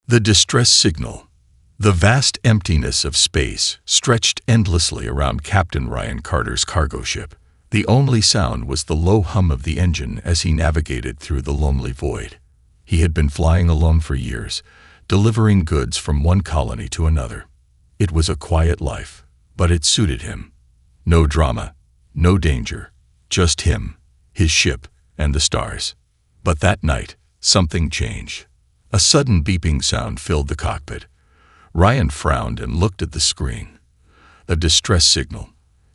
The distress signal. The vast emptiness of space stretched endlessly around Captain Ryan Carter's cargo ship. The only sound was the low hum of the engine as he navigated through the lonely void. He had been flying alone for years, delivering goods from one colony to another. It was a quiet life, but it suited him. No drama, no danger, just him, his ship, and the stars. But that night, something changed. A sudden beeping sound filled the cockpit. Ryan frowned and looked at the screen. A distress signal.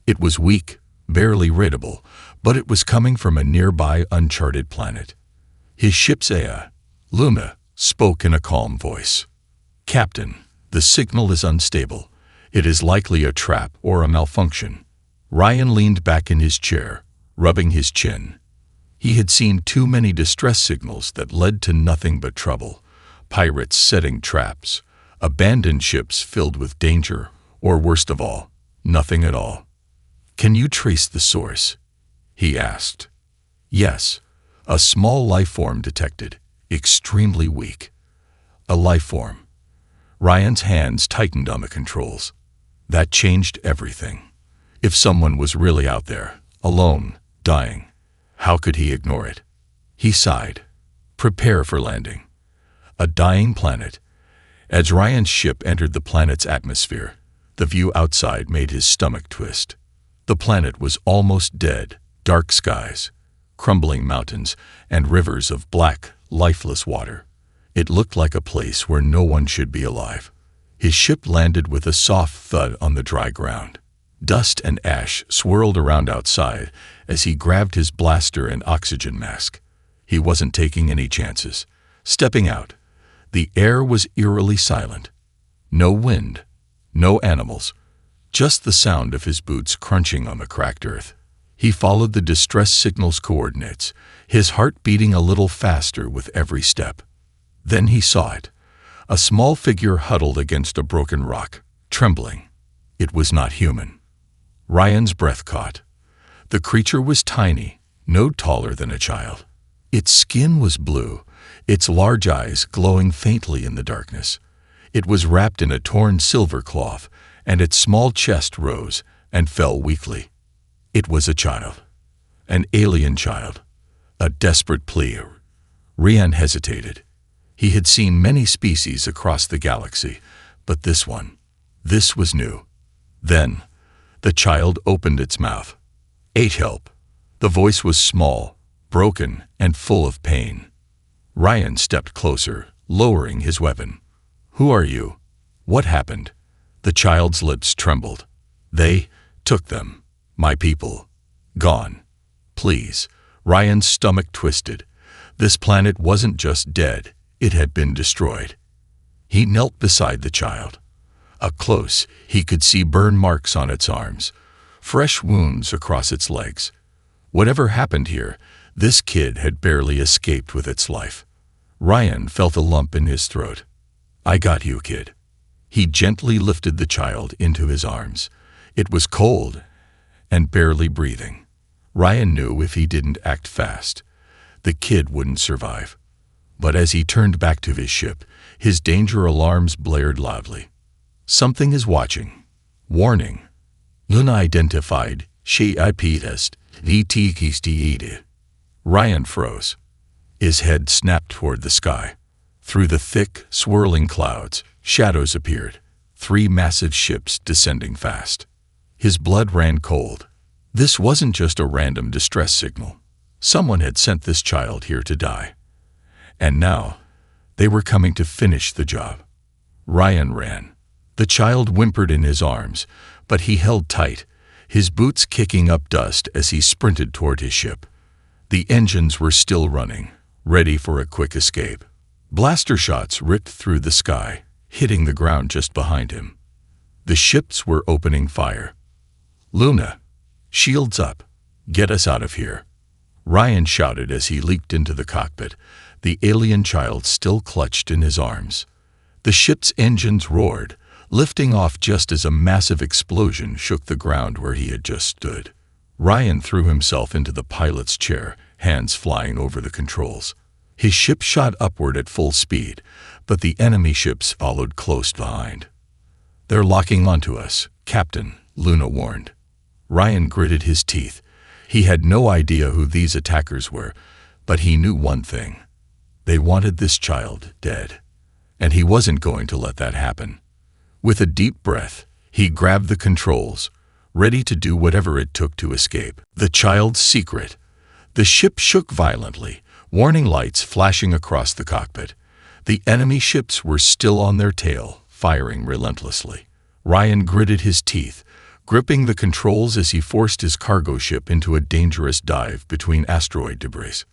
It was weak, barely readable, but it was coming from a nearby uncharted planet. His ship's AI, Luna, spoke in a calm voice. "Captain, the signal is unstable. It is likely a trap or a malfunction." Ryan leaned back in his chair, rubbing his chin. He had seen too many distress signals that led to nothing but trouble. Pirates setting traps, abandoned ships filled with danger, or worst of all, nothing at all. "Can you trace the source?" he asked. "Yes, a small life form detected, extremely weak." A life form. Ryan's hands tightened on the controls. That changed everything. If someone was really out there, alone, dying, how could he ignore it? He sighed. Prepare for landing. A dying planet. As Ryan's ship entered the planet's atmosphere, the view outside made his stomach twist. The planet was almost dead, dark skies, crumbling mountains, and rivers of black, lifeless water. It looked like a place where no one should be alive. His ship landed with a soft thud on the dry ground. Dust and ash swirled around outside as he grabbed his blaster and oxygen mask. He wasn't taking any chances. Stepping out, the air was eerily silent. No wind, no animals, just the sound of his boots crunching on the cracked earth. He followed the distress signal's coordinates, his heart beating a little faster with every step. Then he saw it. A small figure huddled against a broken rock, trembling. It was not human. Ryan's breath caught. The creature was tiny, no taller than a child. Its skin was blue, its large eyes glowing faintly in the darkness. It was wrapped in a torn silver cloth, and its small chest rose and fell weakly. It was a child. An alien child. A desperate plea. Ryan hesitated. He had seen many species across the galaxy, but this was new. Then, the child opened its mouth. "Ate help." The voice was small, broken, and full of pain. Ryan stepped closer, lowering his weapon. "Who are you? What happened?" The child's lips trembled. "They took them. My people. Gone. Please." Ryan's stomach twisted. This planet wasn't just dead, it had been destroyed. He knelt beside the child. Up close, he could see burn marks on its arms, fresh wounds across its legs. Whatever happened here, this kid had barely escaped with its life. Ryan felt a lump in his throat. "I got you, kid." He gently lifted the child into his arms. It was cold and barely breathing. Ryan knew if he didn't act fast, the kid wouldn't survive. But as he turned back to his ship, his danger alarms blared loudly. "Something is watching. Warning. Unidentified Sci-fi HFY. Ryan froze. His head snapped toward the sky. Through the thick, swirling clouds, shadows appeared, 3 massive ships descending fast. His blood ran cold. This wasn't just a random distress signal. Someone had sent this child here to die. And now, they were coming to finish the job. Ryan ran. The child whimpered in his arms, but he held tight, his boots kicking up dust as he sprinted toward his ship. The engines were still running, ready for a quick escape. Blaster shots ripped through the sky, hitting the ground just behind him. The ships were opening fire. "Luna, shields up. Get us out of here." Ryan shouted as he leaped into the cockpit, the alien child still clutched in his arms. The ship's engines roared, lifting off just as a massive explosion shook the ground where he had just stood. Ryan threw himself into the pilot's chair, hands flying over the controls. His ship shot upward at full speed, but the enemy ships followed close behind. "They're locking onto us, Captain," Luna warned. Ryan gritted his teeth. He had no idea who these attackers were, but he knew one thing. They wanted this child dead, and he wasn't going to let that happen. With a deep breath, he grabbed the controls, ready to do whatever it took to escape. The child's secret. The ship shook violently, warning lights flashing across the cockpit. The enemy ships were still on their tail, firing relentlessly. Ryan gritted his teeth, gripping the controls as he forced his cargo ship into a dangerous dive between asteroid debris.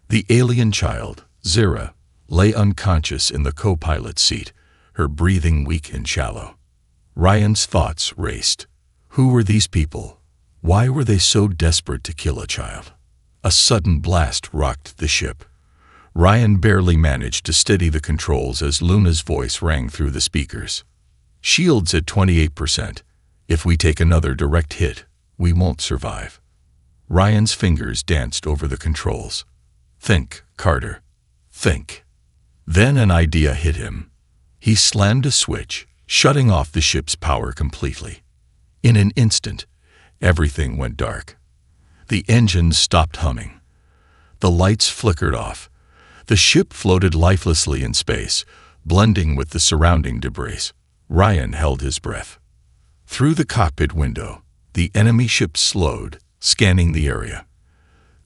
The alien child, Zira, lay unconscious in the co-pilot's seat, her breathing weak and shallow. Ryan's thoughts raced. Who were these people? Why were they so desperate to kill a child? A sudden blast rocked the ship. Ryan barely managed to steady the controls as Luna's voice rang through the speakers. "Shields at 28%. If we take another direct hit, we won't survive." Ryan's fingers danced over the controls. "Think, Carter. Think." Then an idea hit him. He slammed a switch, shutting off the ship's power completely. In an instant, everything went dark. The engines stopped humming. The lights flickered off. The ship floated lifelessly in space, blending with the surrounding debris. Ryan held his breath. Through the cockpit window, the enemy ship slowed, scanning the area.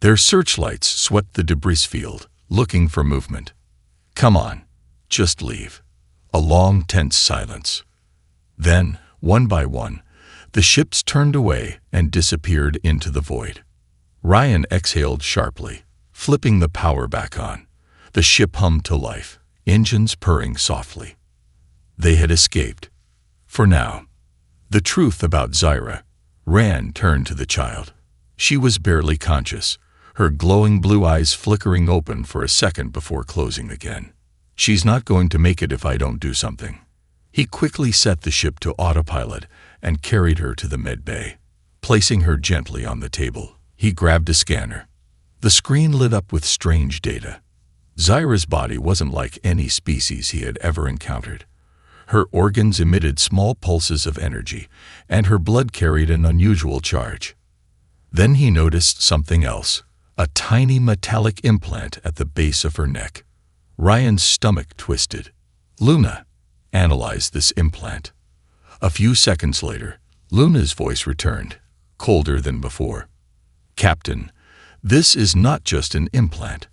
Their searchlights swept the debris field, looking for movement. "Come on, just leave." A long, tense silence. Then, one by one, the ships turned away and disappeared into the void. Ryan exhaled sharply, flipping the power back on. The ship hummed to life, engines purring softly. They had escaped. For now. The truth about Zira. Rand turned to the child. She was barely conscious, her glowing blue eyes flickering open for a second before closing again. "She's not going to make it if I don't do something." He quickly set the ship to autopilot and carried her to the med bay. Placing her gently on the table, he grabbed a scanner. The screen lit up with strange data. Zira's body wasn't like any species he had ever encountered. Her organs emitted small pulses of energy, and her blood carried an unusual charge. Then he noticed something else, a tiny metallic implant at the base of her neck. Ryan's stomach twisted. "Luna, analyze this implant." A few seconds later, Luna's voice returned, colder than before. "Captain, this is not just an implant.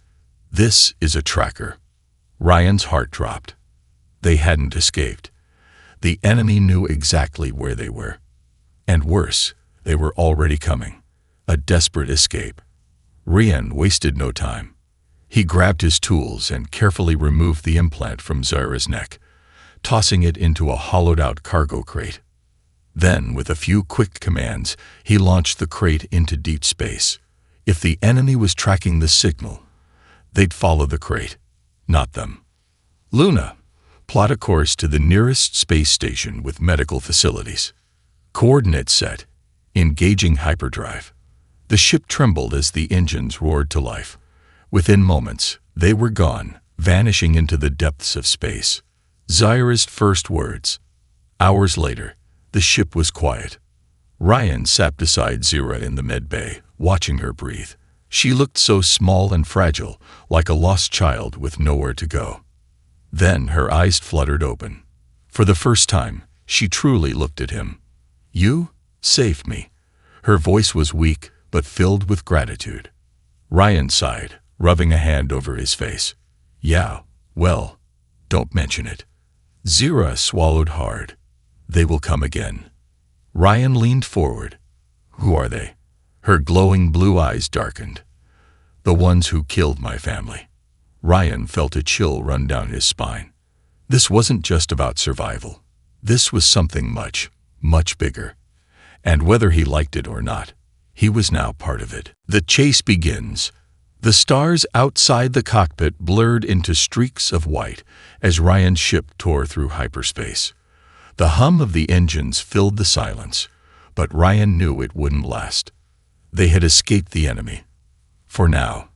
This is a tracker." Ryan's heart dropped. They hadn't escaped. The enemy knew exactly where they were. And worse, they were already coming. A desperate escape. Ryan wasted no time. He grabbed his tools and carefully removed the implant from Zira's neck, tossing it into a hollowed-out cargo crate. Then, with a few quick commands, he launched the crate into deep space. If the enemy was tracking the signal, they'd follow the crate, not them. "Luna, plot a course to the nearest space station with medical facilities." Coordinates set. Engaging hyperdrive. The ship trembled as the engines roared to life. Within moments, they were gone, vanishing into the depths of space. Zira's first words. Hours later, the ship was quiet. Ryan sat beside Zira in the med bay, watching her breathe. She looked so small and fragile, like a lost child with nowhere to go. Then her eyes fluttered open. For the first time, she truly looked at him. "You saved me." Her voice was weak, but filled with gratitude. Ryan sighed, rubbing a hand over his face. "Yeah, well, don't mention it." Zira swallowed hard. "They will come again." Ryan leaned forward. "Who are they?" Her glowing blue eyes darkened. "The ones who killed my family." Ryan felt a chill run down his spine. This wasn't just about survival. This was something much, much bigger. And whether he liked it or not, he was now part of it. The chase begins. The stars outside the cockpit blurred into streaks of white as Ryan's ship tore through hyperspace. The hum of the engines filled the silence, but Ryan knew it wouldn't last. They had escaped the enemy. For now.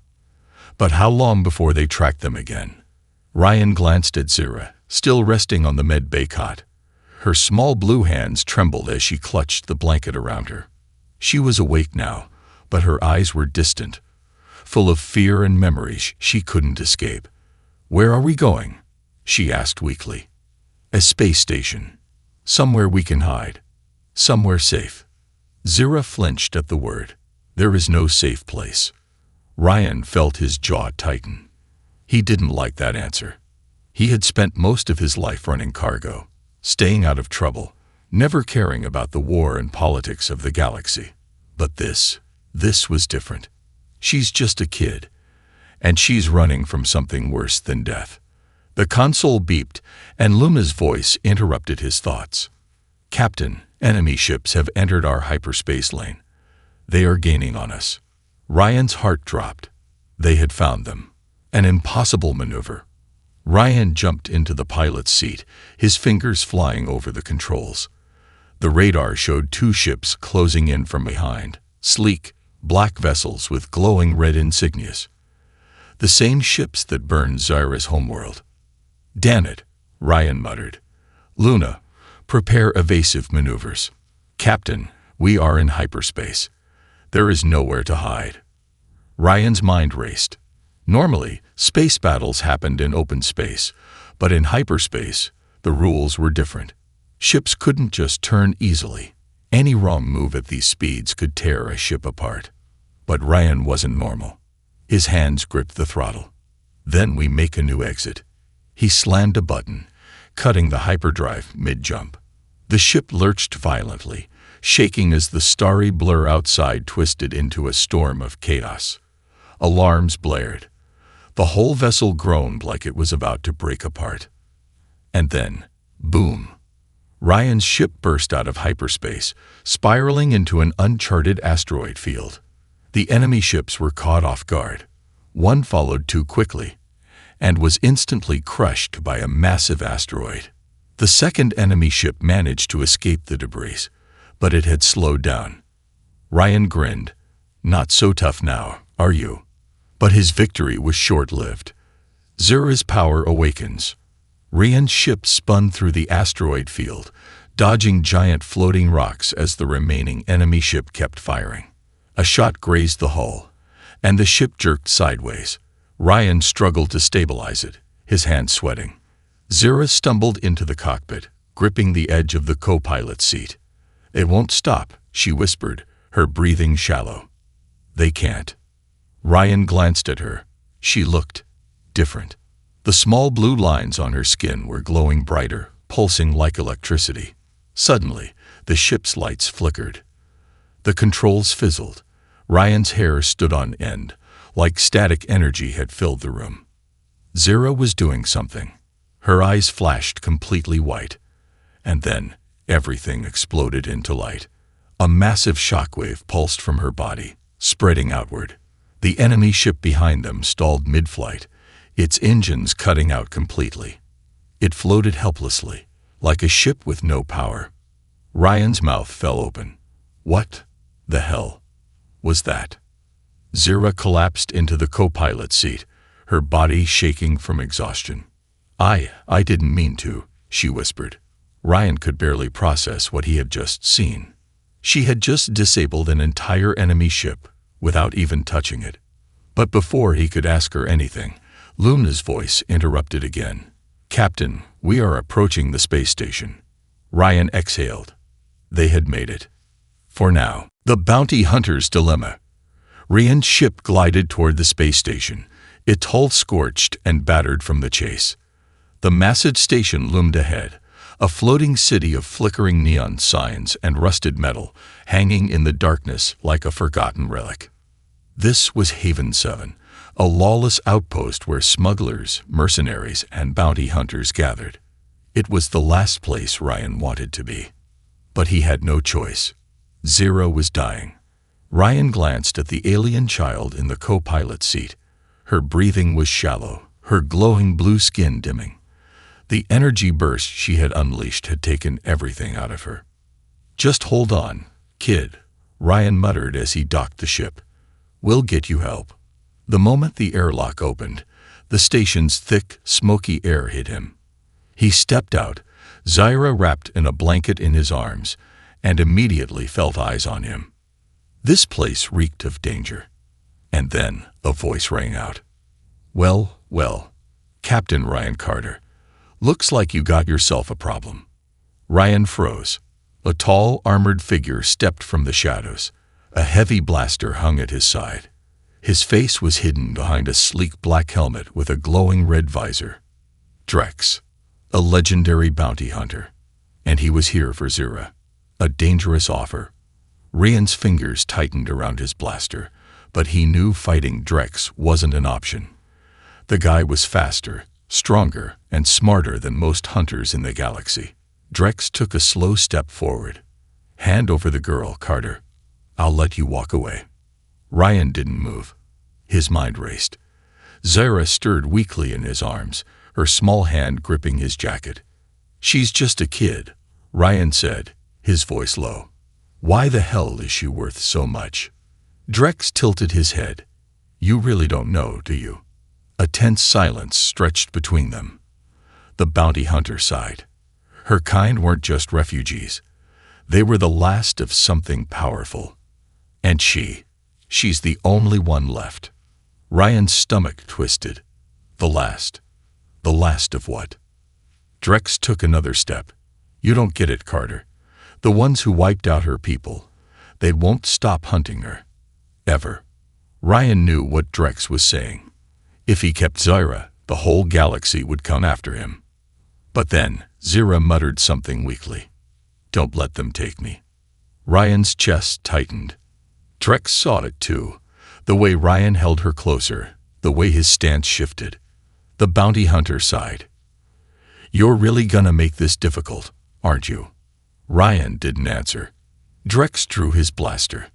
But how long before they tracked them again? Ryan glanced at Zira, still resting on the med bay cot. Her small blue hands trembled as she clutched the blanket around her. She was awake now, but her eyes were distant, full of fear and memories she couldn't escape. "Where are we going?" she asked weakly. "A space station. Somewhere we can hide. Somewhere safe." Zira flinched at the word. There is no safe place. Ryan felt his jaw tighten. He didn't like that answer. He had spent most of his life running cargo, staying out of trouble, never caring about the war and politics of the galaxy. But this was different. She's just a kid, and she's running from something worse than death. The console beeped, and Luna's voice interrupted his thoughts. "Captain, enemy ships have entered our hyperspace lane. They are gaining on us." Ryan's heart dropped. They had found them. An impossible maneuver. Ryan jumped into the pilot's seat, his fingers flying over the controls. The radar showed 2 ships closing in from behind, sleek, black vessels with glowing red insignias. The same ships that burned Zira's homeworld. "Damn it," Ryan muttered. "Luna, prepare evasive maneuvers. Captain, we are in hyperspace. There is nowhere to hide." Ryan's mind raced. Normally, space battles happened in open space, but in hyperspace, the rules were different. Ships couldn't just turn easily. Any wrong move at these speeds could tear a ship apart. But Ryan wasn't normal. His hands gripped the throttle. "Then we make a new exit." He slammed a button, cutting the hyperdrive mid-jump. The ship lurched violently, shaking as the starry blur outside twisted into a storm of chaos. Alarms blared. The whole vessel groaned like it was about to break apart. And then, boom! Ryan's ship burst out of hyperspace, spiraling into an uncharted asteroid field. The enemy ships were caught off guard. One followed too quickly, and was instantly crushed by a massive asteroid. The second enemy ship managed to escape the debris, but it had slowed down. Ryan grinned. "Not so tough now, are you?" But his victory was short-lived. Zira's power awakens. Ryan's ship spun through the asteroid field, dodging giant floating rocks as the remaining enemy ship kept firing. A shot grazed the hull, and the ship jerked sideways. Ryan struggled to stabilize it, his hands sweating. Zira stumbled into the cockpit, gripping the edge of the co-pilot's seat. "It won't stop," she whispered, her breathing shallow. "They can't." Ryan glanced at her. She looked different. The small blue lines on her skin were glowing brighter, pulsing like electricity. Suddenly, the ship's lights flickered. The controls fizzled. Ryan's hair stood on end, like static energy had filled the room. Zira was doing something. Her eyes flashed completely white. And then, everything exploded into light. A massive shockwave pulsed from her body, spreading outward. The enemy ship behind them stalled mid-flight, its engines cutting out completely. It floated helplessly, like a ship with no power. Ryan's mouth fell open. What the hell was that? Zira collapsed into the co-pilot's seat, her body shaking from exhaustion. I didn't mean to," she whispered. Ryan could barely process what he had just seen. She had just disabled an entire enemy ship, without even touching it. But before he could ask her anything, Luna's voice interrupted again. "Captain, we are approaching the space station." Ryan exhaled. They had made it. For now. The bounty hunter's dilemma. Ryan's ship glided toward the space station, its hull scorched and battered from the chase. The massive station loomed ahead, a floating city of flickering neon signs and rusted metal, hanging in the darkness like a forgotten relic. This was Haven 7, a lawless outpost where smugglers, mercenaries, and bounty hunters gathered. It was the last place Ryan wanted to be. But he had no choice. Zira was dying. Ryan glanced at the alien child in the co-pilot seat. Her breathing was shallow, her glowing blue skin dimming. The energy burst she had unleashed had taken everything out of her. "Just hold on, kid," Ryan muttered as he docked the ship. "We'll get you help." The moment the airlock opened, The station's thick, smoky air hit him. He stepped out, Zyra wrapped in a blanket in his arms, and immediately felt eyes on him. This place reeked of danger. And then a voice rang out. "Well, well, Captain Ryan Carter, looks like you got yourself a problem." Ryan froze. A tall, armored figure stepped from the shadows. A heavy blaster hung at his side. His face was hidden behind a sleek black helmet with a glowing red visor. Drex, a legendary bounty hunter. And he was here for Zyra. A dangerous offer. Ryan's fingers tightened around his blaster, but he knew fighting Drex wasn't an option. The guy was faster, stronger, and smarter than most hunters in the galaxy. Drex took a slow step forward. "Hand over the girl, Carter. I'll let you walk away." Ryan didn't move. His mind raced. Zyra stirred weakly in his arms, her small hand gripping his jacket. "She's just a kid," Ryan said, his voice low. "Why the hell is she worth so much?" Drex tilted his head. "You really don't know, do you?" A tense silence stretched between them. The bounty hunter sighed. Her kind weren't just refugees. They were the last of something powerful. And she's the only one left. Ryan's stomach twisted. The last. The last of what? Drex took another step. "You don't get it, Carter. The ones who wiped out her people, they won't stop hunting her. Ever." Ryan knew what Drex was saying. If he kept Zyra, the whole galaxy would come after him. But then, Zyra muttered something weakly. "Don't let them take me." Ryan's chest tightened. Drex saw it too. The way Ryan held her closer, the way his stance shifted. The bounty hunter sighed. "You're really gonna make this difficult, aren't you?" Ryan didn't answer. Drex drew his blaster.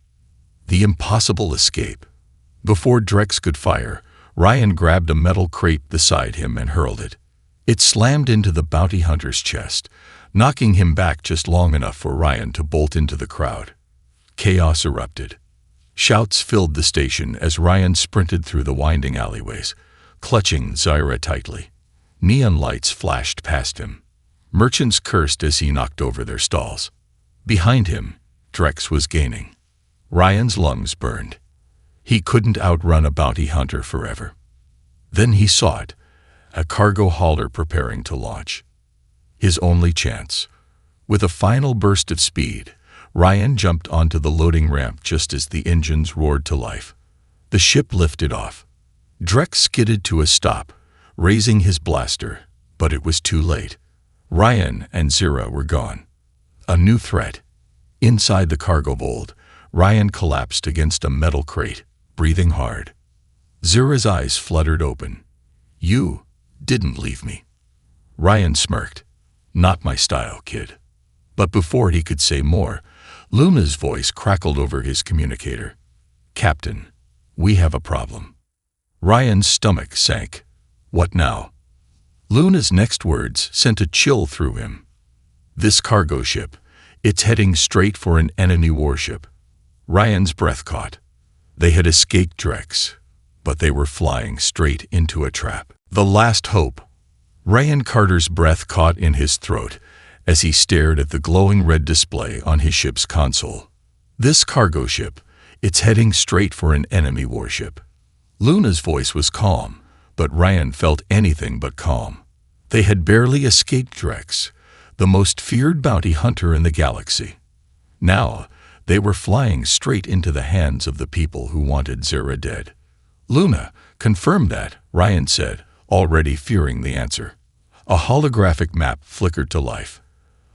The impossible escape. Before Drex could fire, Ryan grabbed a metal crate beside him and hurled it. It slammed into the bounty hunter's chest, knocking him back just long enough for Ryan to bolt into the crowd. Chaos erupted. Shouts filled the station as Ryan sprinted through the winding alleyways, clutching Zyra tightly. Neon lights flashed past him. Merchants cursed as he knocked over their stalls. Behind him, Drex was gaining. Ryan's lungs burned. He couldn't outrun a bounty hunter forever. Then he saw it, a cargo hauler preparing to launch. His only chance. With a final burst of speed, Ryan jumped onto the loading ramp just as the engines roared to life. The ship lifted off. Drex skidded to a stop, raising his blaster, but it was too late. Ryan and Zyra were gone. A new threat. Inside the cargo hold, Ryan collapsed against a metal crate, breathing hard. Zyra's eyes fluttered open. "You didn't leave me." Ryan smirked. "Not my style, kid." But before he could say more, Luna's voice crackled over his communicator. "Captain, we have a problem." Ryan's stomach sank. What now? Luna's next words sent a chill through him. "This cargo ship, it's heading straight for an enemy warship." Ryan's breath caught. They had escaped Drex, but they were flying straight into a trap. The last hope. Ryan Carter's breath caught in his throat as he stared at the glowing red display on his ship's console. "This cargo ship, it's heading straight for an enemy warship." Luna's voice was calm, but Ryan felt anything but calm. They had barely escaped Drex, the most feared bounty hunter in the galaxy. Now, they were flying straight into the hands of the people who wanted Zyra dead. "Luna, confirm that," Ryan said, already fearing the answer. A holographic map flickered to life.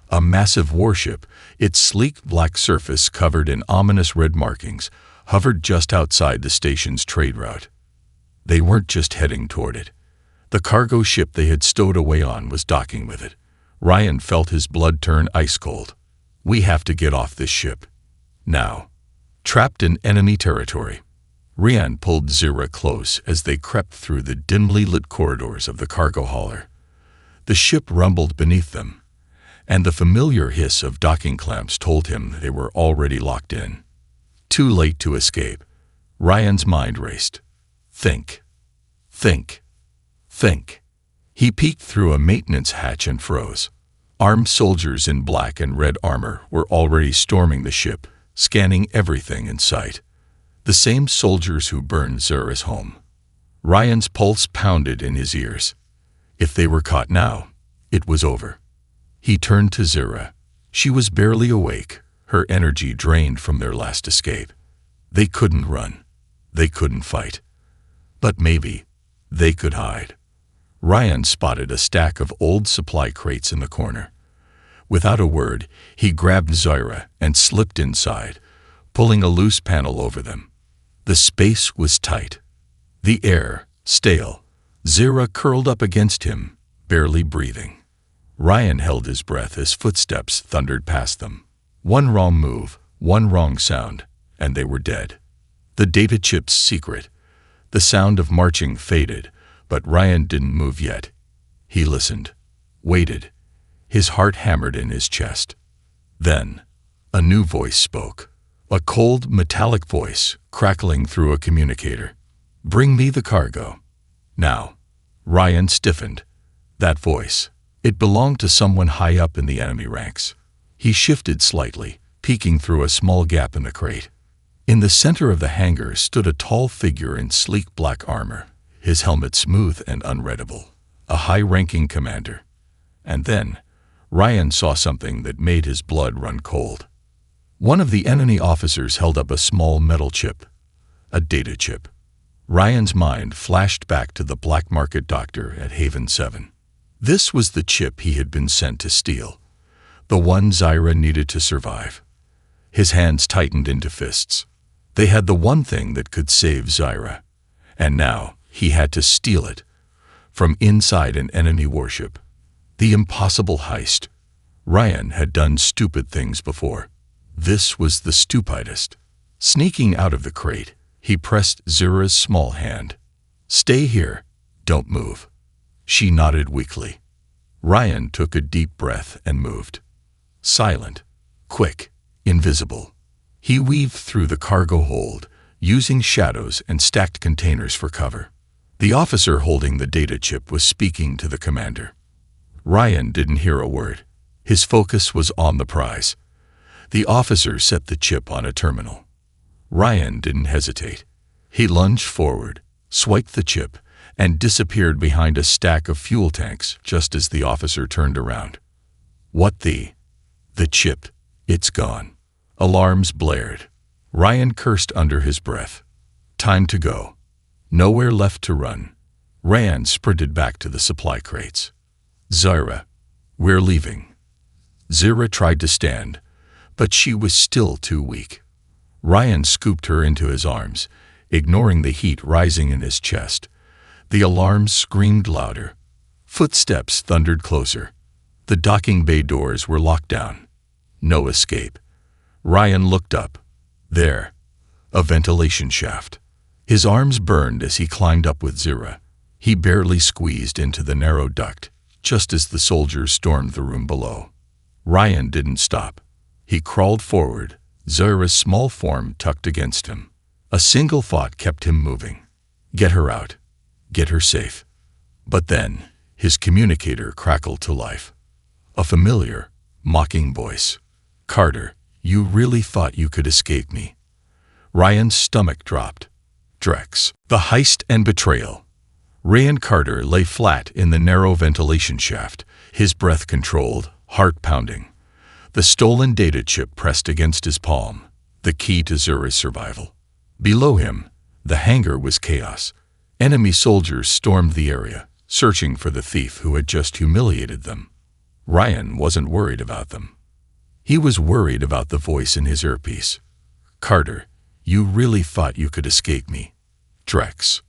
A massive warship, its sleek black surface covered in ominous red markings, hovered just outside the station's trade route. They weren't just heading toward it. The cargo ship they had stowed away on was docking with it. Ryan felt his blood turn ice cold. "We have to get off this ship. Now." Trapped in enemy territory, Ryan pulled Zyra close as they crept through the dimly lit corridors of the cargo hauler. The ship rumbled beneath them, and the familiar hiss of docking clamps told him they were already locked in. Too late to escape. Ryan's mind raced. Think. Think. He peeked through a maintenance hatch and froze. Armed soldiers in black and red armor were already storming the ship, scanning everything in sight. The same soldiers who burned Zura's home. Ryan's pulse pounded in his ears. If they were caught now, it was over. He turned to Zura. She was barely awake, her energy drained from their last escape. They couldn't run. They couldn't fight. But maybe they could hide. Ryan spotted a stack of old supply crates in the corner. Without a word, he grabbed Zura and slipped inside, pulling a loose panel over them. The space was tight. The air stale. Zura curled up against him, barely breathing. Ryan held his breath as footsteps thundered past them. One wrong move, one wrong sound, and they were dead. The data chip's secret. The sound of marching faded, but Ryan didn't move yet. He listened, waited. His heart hammered in his chest. Then, a new voice spoke. A cold, metallic voice, crackling through a communicator. "Bring me the cargo. Now." Ryan stiffened. That voice. It belonged to someone high up in the enemy ranks. He shifted slightly, peeking through a small gap in the crate. In the center of the hangar stood a tall figure in sleek black armor, his helmet smooth and unreadable. A high-ranking commander. And then, Ryan saw something that made his blood run cold. One of the enemy officers held up a small metal chip. A data chip. Ryan's mind flashed back to the black market doctor at Haven 7. This was the chip he had been sent to steal. The one Zura needed to survive. His hands tightened into fists. They had the one thing that could save Zura. And now, he had to steal it. From inside an enemy warship. The impossible heist. Ryan had done stupid things before. This was the stupidest. Sneaking out of the crate, he pressed Zura's small hand. "Stay here. Don't move." She nodded weakly. Ryan took a deep breath and moved. Silent, quick, invisible. He weaved through the cargo hold, using shadows and stacked containers for cover. The officer holding the data chip was speaking to the commander. Ryan didn't hear a word. His focus was on the prize. The officer set the chip on a terminal. Ryan didn't hesitate. He lunged forward, swiped the chip, and disappeared behind a stack of fuel tanks just as the officer turned around. What the chip, it's gone. Alarms blared. Ryan cursed under his breath. Time to go. Nowhere left to run. Ryan sprinted back to the supply crates. Zura, we're leaving. Zura tried to stand, but she was still too weak. Ryan scooped her into his arms, ignoring the heat rising in his chest. The alarms screamed louder. Footsteps thundered closer. The docking bay doors were locked down. No escape. Ryan looked up. There, a ventilation shaft. His arms burned as he climbed up with Zura. He barely squeezed into the narrow duct, just as the soldiers stormed the room below. Ryan didn't stop. He crawled forward, Zura's small form tucked against him. A single thought kept him moving. Get her out. Get her safe. But then, his communicator crackled to life. A familiar, mocking voice. "Carter, you really thought you could escape me." Ryan's stomach dropped. Drex. The heist and betrayal. Ryan Carter lay flat in the narrow ventilation shaft, his breath controlled, heart pounding. The stolen data chip pressed against his palm, the key to Zura's survival. Below him, the hangar was chaos. Enemy soldiers stormed the area, searching for the thief who had just humiliated them. Ryan wasn't worried about them. He was worried about the voice in his earpiece. "Carter, you really thought you could escape me." Drex.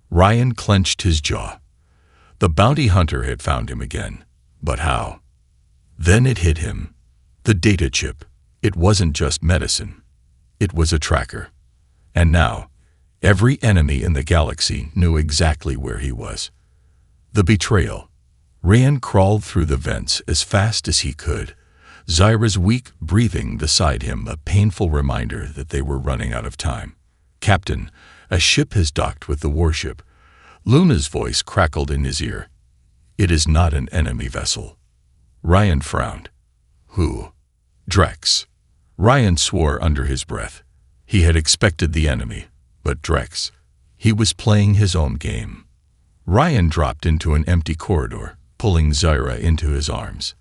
Ryan clenched his jaw. The bounty hunter had found him again. But how? Then it hit him. The data chip. It wasn't just medicine. It was a tracker. And now, every enemy in the galaxy knew exactly where he was. The betrayal. Ryan crawled through the vents as fast as he could, Zura's weak breathing beside him a painful reminder that they were running out of time. "Captain, a ship has docked with the warship. Luna's voice crackled in his ear. "It is not an enemy vessel." Ryan frowned. "Who?" "Drex." Ryan swore under his breath. He had expected the enemy, but Drex. He was playing his own game. Ryan dropped into an empty corridor, pulling Zyra into his arms.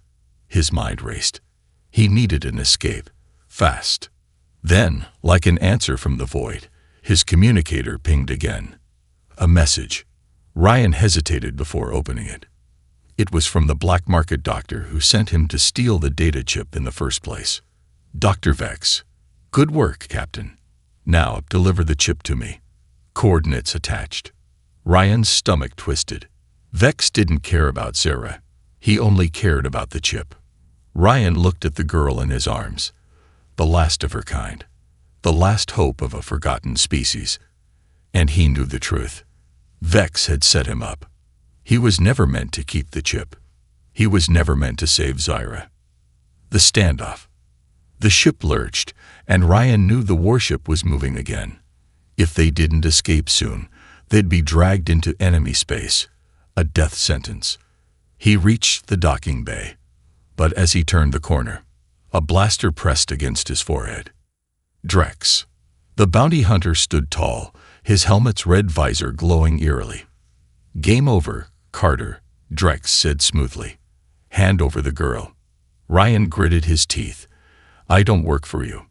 His mind raced. He needed an escape. Fast. Then, like an answer from the void, his communicator pinged again. A message. Ryan hesitated before opening it. It was from the black market doctor who sent him to steal the data chip in the first place. "Dr. Vex. Good work, Captain. Now deliver the chip to me. Coordinates attached." Ryan's stomach twisted. Vex didn't care about Zyra. He only cared about the chip. Ryan looked at the girl in his arms. The last of her kind. The last hope of a forgotten species. And he knew the truth. Vex had set him up. He was never meant to keep the chip. He was never meant to save Zyra. The standoff. The ship lurched, and Ryan knew the warship was moving again. If they didn't escape soon, they'd be dragged into enemy space. A death sentence. He reached the docking bay. But as he turned the corner, a blaster pressed against his forehead. Drex. The bounty hunter stood tall, his helmet's red visor glowing eerily. "Game over, Carter," Drex said smoothly. "Hand over the girl." Ryan gritted his teeth. "I don't work for you."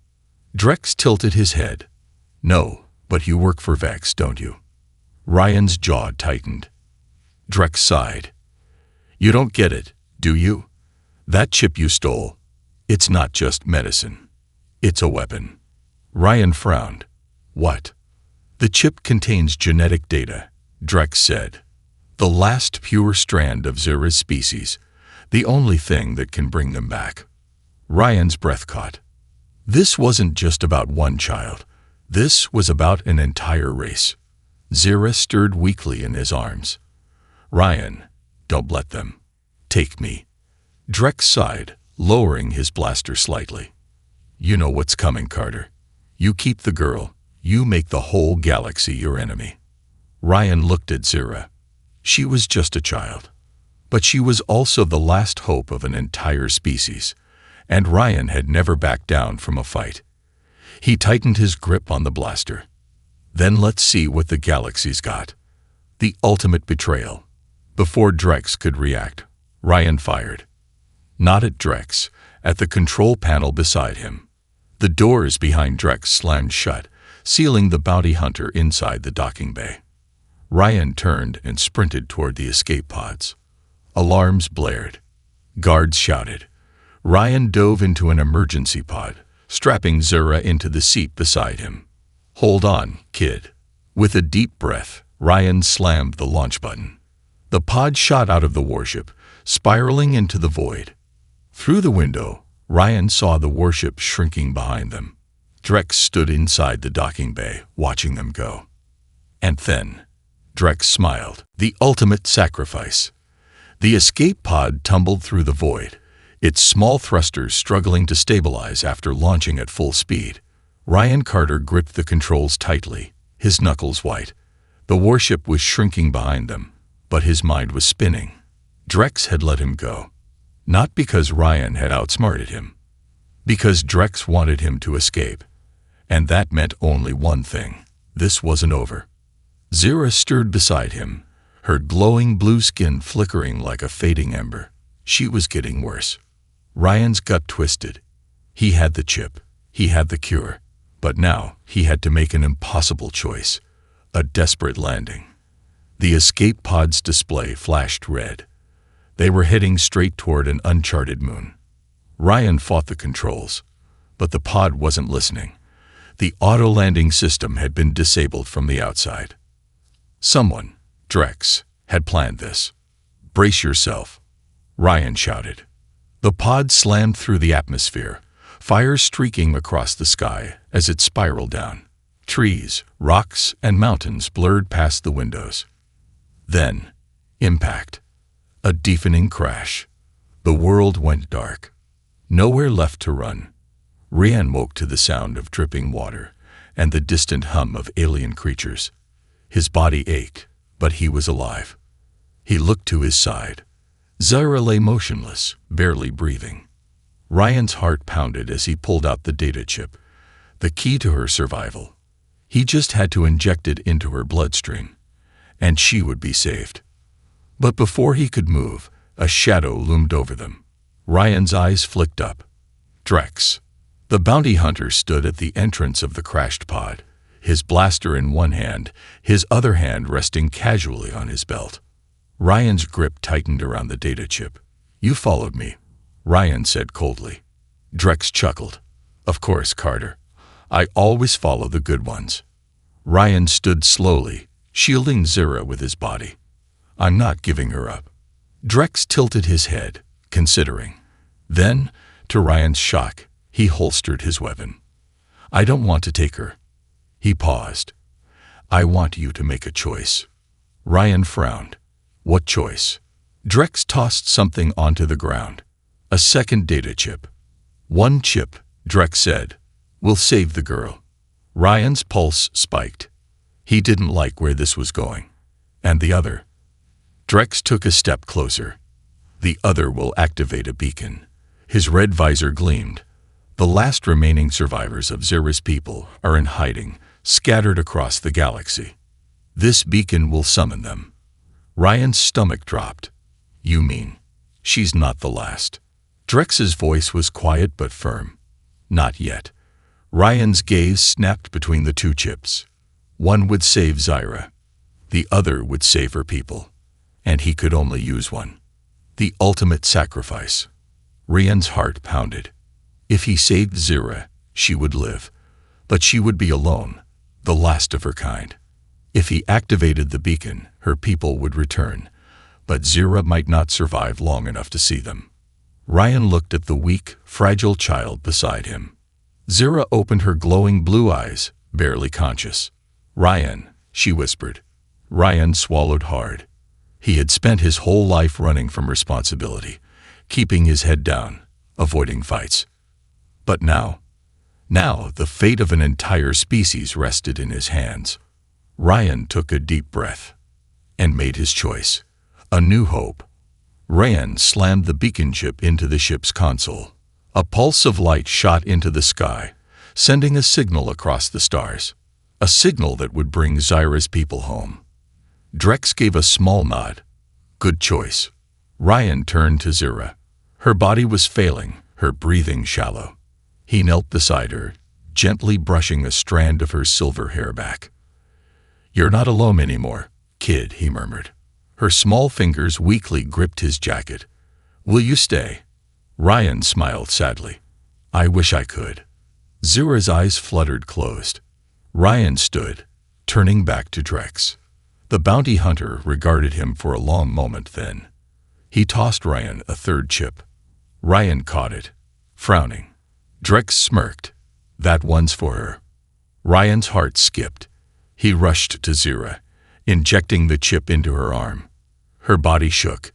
Drex tilted his head. "No, but you work for Vex, don't you?" Ryan's jaw tightened. Drex sighed. "You don't get it, do you? That chip you stole, it's not just medicine. It's a weapon." Ryan frowned. "What?" "The chip contains genetic data," Drex said. "The last pure strand of Zyra's species, the only thing that can bring them back." Ryan's breath caught. This wasn't just about one child. This was about an entire race. Zyra stirred weakly in his arms. "Ryan, don't let them. Take me." Drex sighed, lowering his blaster slightly. "You know what's coming, Carter. You keep the girl, you make the whole galaxy your enemy." Ryan looked at Zyra. She was just a child. But she was also the last hope of an entire species, and Ryan had never backed down from a fight. He tightened his grip on the blaster. "Then let's see what the galaxy's got." The ultimate betrayal. Before Drex could react, Ryan fired. Not at Drex, at the control panel beside him. The doors behind Drex slammed shut, sealing the bounty hunter inside the docking bay. Ryan turned and sprinted toward the escape pods. Alarms blared. Guards shouted. Ryan dove into an emergency pod, strapping Zyra into the seat beside him. "Hold on, kid." With a deep breath, Ryan slammed the launch button. The pod shot out of the warship, spiraling into the void. Through the window, Ryan saw the warship shrinking behind them. Drex stood inside the docking bay, watching them go. And then, Drex smiled. The ultimate sacrifice. The escape pod tumbled through the void, its small thrusters struggling to stabilize after launching at full speed. Ryan Carter gripped the controls tightly, his knuckles white. The warship was shrinking behind them, but his mind was spinning. Drex had let him go. Not because Ryan had outsmarted him. Because Drex wanted him to escape. And that meant only one thing. This wasn't over. Zyra stirred beside him, her glowing blue skin flickering like a fading ember. She was getting worse. Ryan's gut twisted. He had the chip. He had the cure. But now he had to make an impossible choice. A desperate landing. The escape pod's display flashed red. They were heading straight toward an uncharted moon. Ryan fought the controls, but the pod wasn't listening. The auto-landing system had been disabled from the outside. Someone, Drex, had planned this. "Brace yourself," Ryan shouted. The pod slammed through the atmosphere, fire streaking across the sky as it spiraled down. Trees, rocks, and mountains blurred past the windows. Then, impact. A deafening crash. The world went dark. Nowhere left to run. Ryan woke to the sound of dripping water and the distant hum of alien creatures. His body ached, but he was alive. He looked to his side. Zaira lay motionless, barely breathing. Ryan's heart pounded as he pulled out the data chip, the key to her survival. He just had to inject it into her bloodstream, and she would be saved. But before he could move, a shadow loomed over them. Ryan's eyes flicked up. Drex. The bounty hunter stood at the entrance of the crashed pod, his blaster in one hand, his other hand resting casually on his belt. Ryan's grip tightened around the data chip. "You followed me," Ryan said coldly. Drex chuckled. "Of course, Carter. I always follow the good ones." Ryan stood slowly, shielding Zaira with his body. "I'm not giving her up." Drex tilted his head, considering. Then, to Ryan's shock, he holstered his weapon. "I don't want to take her." He paused. "I want you to make a choice." Ryan frowned. "What choice?" Drex tossed something onto the ground. "A second data chip." "One chip," Drex said. "We'll save the girl." Ryan's pulse spiked. He didn't like where this was going. "And the other?" Drex took a step closer. "The other will activate a beacon." His red visor gleamed. "The last remaining survivors of Zaira's people are in hiding, scattered across the galaxy. This beacon will summon them." Ryan's stomach dropped. "You mean she's not the last?" Drex's voice was quiet but firm. "Not yet." Ryan's gaze snapped between the two chips. One would save Zaira. The other would save her people. And he could only use one. The ultimate sacrifice. Ryan's heart pounded. If he saved Zaira, she would live. But she would be alone, the last of her kind. If he activated the beacon, her people would return. But Zaira might not survive long enough to see them. Ryan looked at the weak, fragile child beside him. Zaira opened her glowing blue eyes, barely conscious. "Ryan," she whispered. Ryan swallowed hard. He had spent his whole life running from responsibility, keeping his head down, avoiding fights. But now the fate of an entire species rested in his hands. Ryan took a deep breath and made his choice. A new hope. Ryan slammed the beacon chip into the ship's console. A pulse of light shot into the sky, sending a signal across the stars. A signal that would bring Zaira's people home. Drex gave a small nod. "Good choice." Ryan turned to Zaira. Her body was failing, her breathing shallow. He knelt beside her, gently brushing a strand of her silver hair back. "You're not alone anymore, kid," he murmured. Her small fingers weakly gripped his jacket. "Will you stay?" Ryan smiled sadly. "I wish I could." Zaira's eyes fluttered closed. Ryan stood, turning back to Drex. The bounty hunter regarded him for a long moment then. He tossed Ryan a third chip. Ryan caught it, frowning. Drex smirked. "That one's for her." Ryan's heart skipped. He rushed to Zaira, injecting the chip into her arm. Her body shook,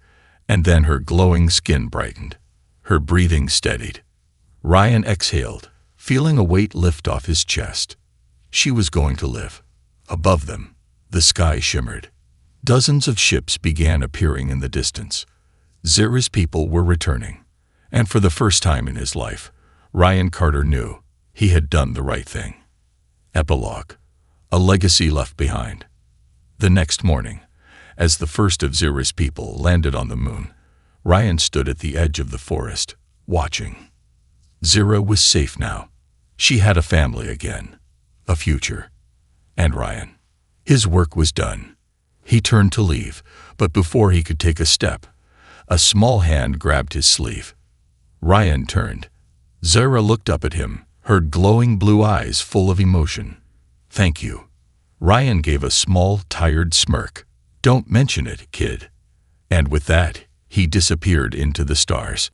and then her glowing skin brightened. Her breathing steadied. Ryan exhaled, feeling a weight lift off his chest. She was going to live. Above them, the sky shimmered. Dozens of ships began appearing in the distance. Zaira's people were returning. And for the first time in his life, Ryan Carter knew he had done the right thing. Epilogue. A legacy left behind. The next morning, as the first of Zaira's people landed on the moon, Ryan stood at the edge of the forest, watching. Zaira was safe now. She had a family again, a future. And Ryan. His work was done. He turned to leave, but before he could take a step, a small hand grabbed his sleeve. Ryan turned. Zaira looked up at him, her glowing blue eyes full of emotion. "Thank you." Ryan gave a small, tired smirk. "Don't mention it, kid." And with that, he disappeared into the stars.